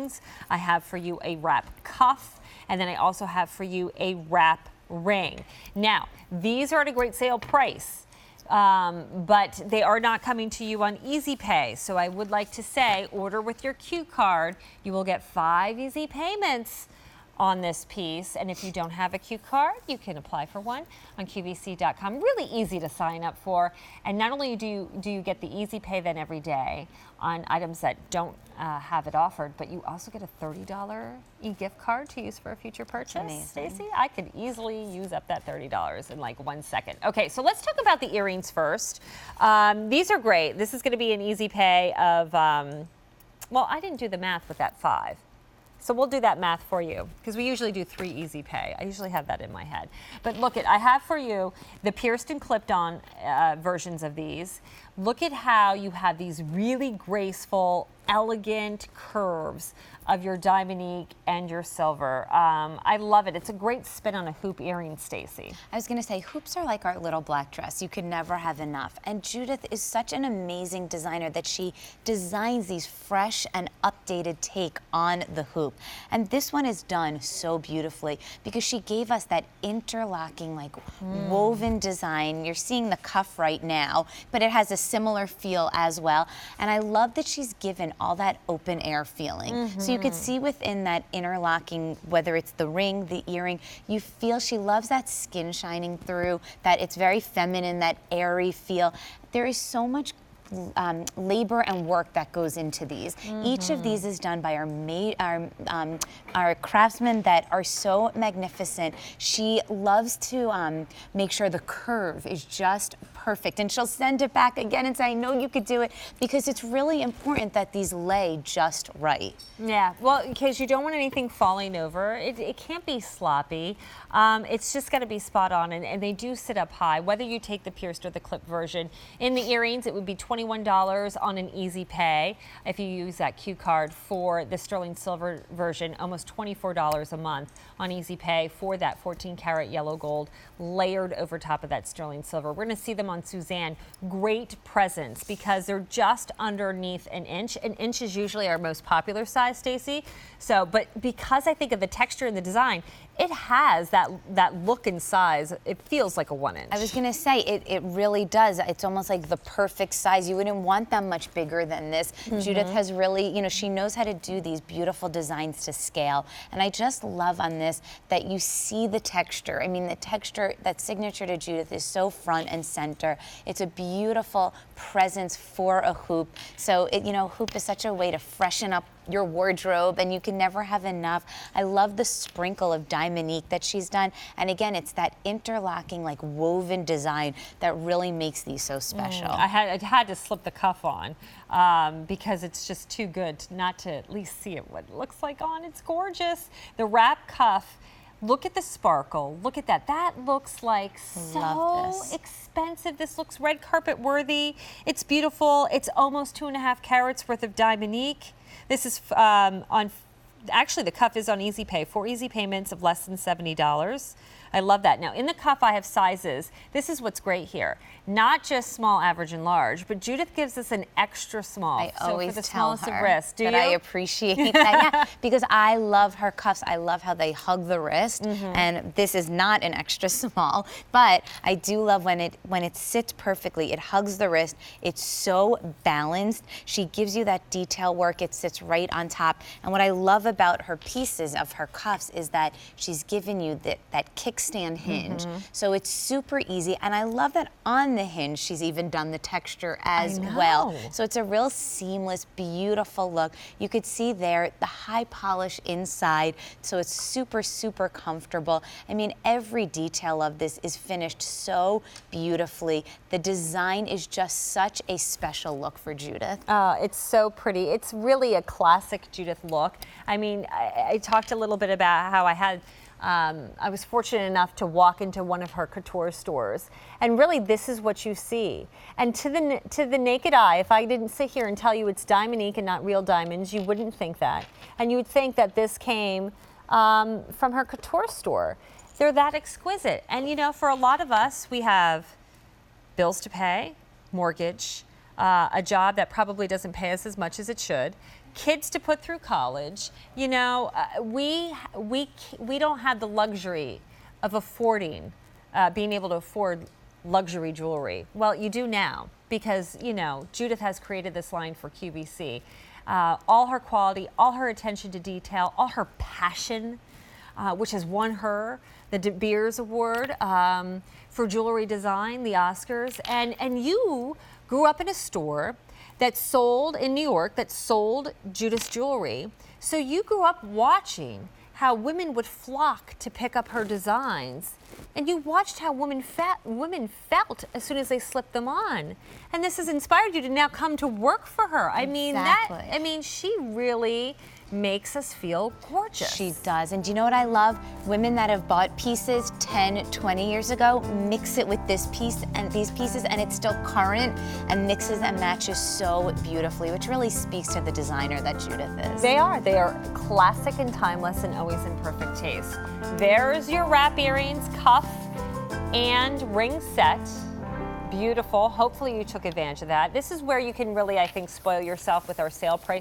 earrings. I have for you a wrap cuff, and then I also have for you a wrap ring. Now, these are at a great sale price, but they are not coming to you on Easy Pay. So I would like to say, order with your Q card. You will get 5 easy payments on this piece, and if you don't have a Q card, you can apply for one on QVC.com. Really easy to sign up for, and not only do you get the Easy Pay then every day on items that don't have it offered, but you also get a $30 e-gift card to use for a future purchase. Stacey, I could easily use up that $30 in like 1 second. Okay, so let's talk about the earrings first. These are great. This is going to be an Easy Pay of, well, I didn't do the math with that 5. So we'll do that math for you, because we usually do 3 Easy Pay. I usually have that in my head. But look, I have for you the pierced and clipped on versions of these. Look at how you have these really graceful, elegant curves of your Diamonique and your silver. I love it. It's a great spin on a hoop earring, Stacey. I was going to say, hoops are like our little black dress. You can never have enough. And Judith is such an amazing designer that she designs these fresh and updated take on the hoop. And this one is done so beautifully because she gave us that interlocking, like woven design. You're seeing the cuff right now, but it has a similar feel as well. And I love that she's given all that open air feeling. So you could see within that interlocking, whether it's the ring, the earring, you feel she loves that skin shining through, that it's very feminine, that airy feel. There is so much labor and work that goes into these. Each of these is done by our craftsmen that are so magnificent. She loves to make sure the curve is just perfect, and she'll send it back again and say, I know you could do it, because it's really important that these lay just right. Yeah, well, because you don't want anything falling over. It can't be sloppy. It's just got to be spot on, and they do sit up high. Whether you take the pierced or the clipped version, in the earrings, it would be $21 on an Easy Pay. If you use that Q card for the sterling silver version, almost $24 a month on Easy Pay for that 14-karat yellow gold layered over top of that sterling silver. We're going to see them on Suzanne. Great presence because they're just underneath an inch. An inch is usually our most popular size, Stacey. So, but because I think of the texture and the design, it has that look and size. It feels like a 1 inch. I was going to say, it really does. It's almost like the perfect size. You wouldn't want them much bigger than this. Judith has really, you know, she knows how to do these beautiful designs to scale. And I just love on this that you see the texture. I mean, the texture, that signature to Judith is so front and center. It's a beautiful presence for a hoop. So, you know, hoop is such a way to freshen up your wardrobe, and you can never have enough. I love the sprinkle of Diamonique that she's done. And again, it's that interlocking, like woven design that really makes these so special. I had to slip the cuff on because it's just too good not to at least see it, what it looks like on. It's gorgeous. The wrap cuff, look at the sparkle. Look at that. That looks like so expensive. This looks red carpet worthy. It's beautiful. It's almost 2.5 carats worth of Diamonique. This is actually the cuff is on Easy Pay, 4 easy payments of less than $70. I love that. Now, in the cuff, I have sizes. This is what's great here. Not just small, average, and large, but Judith gives us an extra small. I always for the tell smallest her of wrists. Do that you? I appreciate that, yeah, because I love her cuffs. I love how they hug the wrist, and this is not an extra small, but I do love when it sits perfectly. It hugs the wrist. It's so balanced. She gives you that detail work. It sits right on top, and what I love about her pieces of her cuffs is that she's given you that kickstand hinge, so it's super easy, and I love that on the hinge she's even done the texture as well. So it's a real seamless, beautiful look. You could see there the high polish inside, so it's super, super comfortable. I mean, every detail of this is finished so beautifully. The design is just such a special look for Judith. It's so pretty. It's really a classic Judith look. I mean, I talked a little bit about how I was fortunate enough to walk into one of her couture stores, and really this is what you see. And to the naked eye, if I didn't sit here and tell you it's Diamonique and not real diamonds, you wouldn't think that. And you would think that this came from her couture store. They're that exquisite. And you know, for a lot of us, we have bills to pay, mortgage, a job that probably doesn't pay us as much as it should, kids to put through college. You know, we don't have the luxury of affording, being able to afford luxury jewelry. Well, you do now because, you know, Judith has created this line for QVC. All her quality, all her attention to detail, all her passion, which has won her the De Beers Award for jewelry design, the Oscars. And you grew up in a store that sold in New York, that sold Judith's jewelry. So you grew up watching how women would flock to pick up her designs. And you watched how women felt as soon as they slipped them on. And this has inspired you to now come to work for her. I mean, she really makes us feel gorgeous. She does. And do you know what I love? Women that have bought pieces 10, 20 years ago, mix it with this piece and these pieces, and it's still current and mixes and matches so beautifully, which really speaks to the designer that Judith is. They are classic and timeless and always in perfect taste. There's your wrap earrings, cuff, and ring set. Beautiful. Hopefully you took advantage of that. This is where you can really, I think, spoil yourself with our sale price.